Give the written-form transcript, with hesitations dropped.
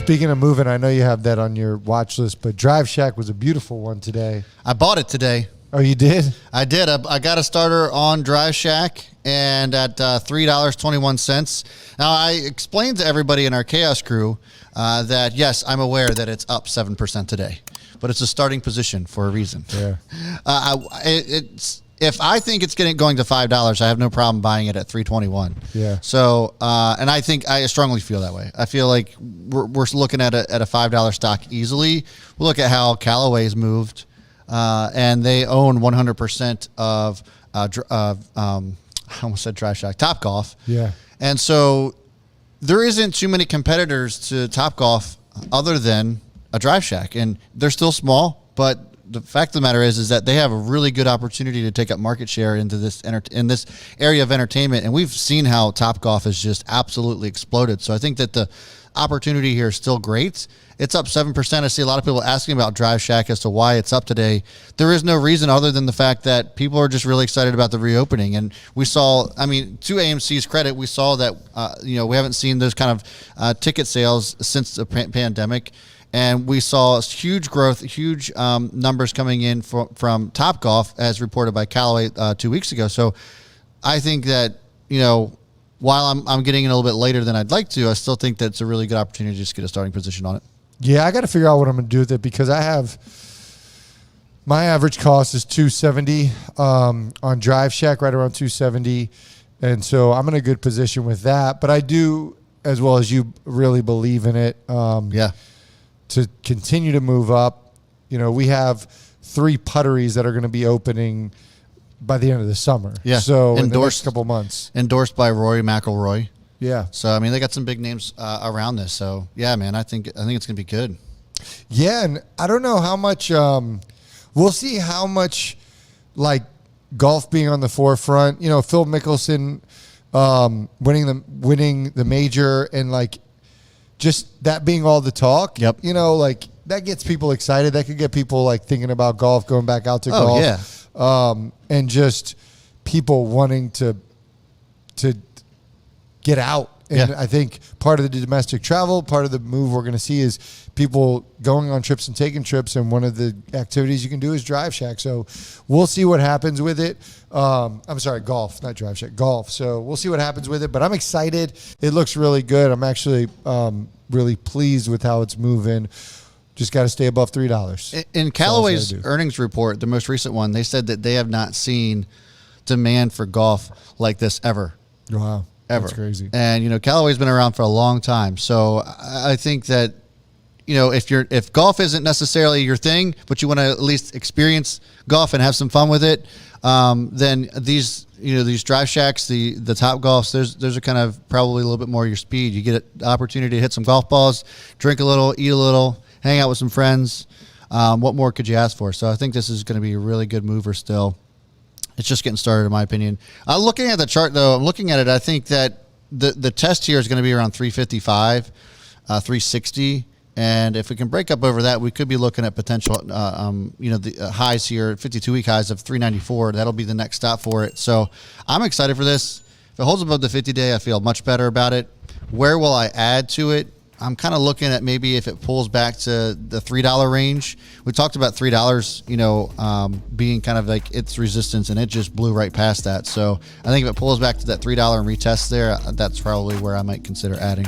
Speaking of moving, I know you have that on your watch list, but Drive Shack was a beautiful one today. I bought it today. Oh, you did? I did. I got a starter on Drive Shack and at $3.21. Now, I explained to everybody in our Chaos crew that, yes, I'm aware that it's up 7% today, but it's a starting position for a reason. Yeah. If I think it's going to $5, I have no problem buying it at $3.21. Yeah. So, and I think I strongly feel that way. I feel like we're looking at a $5 stock easily. We look at how Callaway's moved, and they own 100% of I almost said Drive Shack, Topgolf. Yeah. And so there isn't too many competitors to Topgolf other than a Drive Shack, and they're still small, but the fact of the matter is that they have a really good opportunity to take up market share into this in this area of entertainment, and we've seen how Topgolf has just absolutely exploded. So I think that the opportunity here is still great. It's up 7%. I see a lot of people asking about Drive Shack as to why it's up today. There is no reason other than the fact that people are just really excited about the reopening. And we saw, I mean, to AMC's credit, we saw that, we haven't seen those kind of ticket sales since the pandemic. And we saw huge growth, huge numbers coming in from Topgolf, as reported by Callaway 2 weeks ago. So I think that, while I'm getting in a little bit later than I'd like to, I still think that it's a really good opportunity to just get a starting position on it. Yeah, I got to figure out what I'm going to do with it because I have my average cost is $270 on Drive Shack, right around $270, and so I'm in a good position with that. But I do, as well as you, really believe in it. To continue to move up. We have 3 putteries that are going to be opening by the end of the summer. Yeah. So in the next couple months. Endorsed by Rory McIlroy. Yeah. So, I mean, they got some big names around this. So, yeah, man, I think it's going to be good. Yeah, and I don't know how much we'll see how much, like, golf being on the forefront. Phil Mickelson winning the major and, like, just that being all the talk. Yep. That gets people excited. That could get people, like, thinking about golf, going back out to golf. Yeah. And just people wanting to get out. And I think part of the domestic travel, part of the move we're going to see is people going on trips and taking trips. And one of the activities you can do is Drive Shack. So we'll see what happens with it. I'm sorry, golf, not Drive Shack, golf. So we'll see what happens with it. But I'm excited. It looks really good. I'm actually really pleased with how it's moving. Just got to stay above $3. In Callaway's earnings report, the most recent one, they said that they have not seen demand for golf like this ever. Wow. Ever. That's crazy. And, Callaway's been around for a long time. So I think that, if golf isn't necessarily your thing, but you want to at least experience golf and have some fun with it, then these Drive Shacks, the Topgolfs, those are kind of probably a little bit more your speed. You get an opportunity to hit some golf balls, drink a little, eat a little, hang out with some friends. What more could you ask for? So I think this is going to be a really good mover still. It's just getting started, in my opinion. Looking at the chart, though, I'm looking at it. I think that the test here is going to be around 355, 360. And if we can break up over that, we could be looking at potential, the highs here, 52-week highs of 394. That'll be the next stop for it. So I'm excited for this. If it holds above the 50-day, I feel much better about it. Where will I add to it? I'm kind of looking at maybe if it pulls back to the $3 range. We talked about $3, being kind of like its resistance, and it just blew right past that. So I think if it pulls back to that $3 and retests there, that's probably where I might consider adding.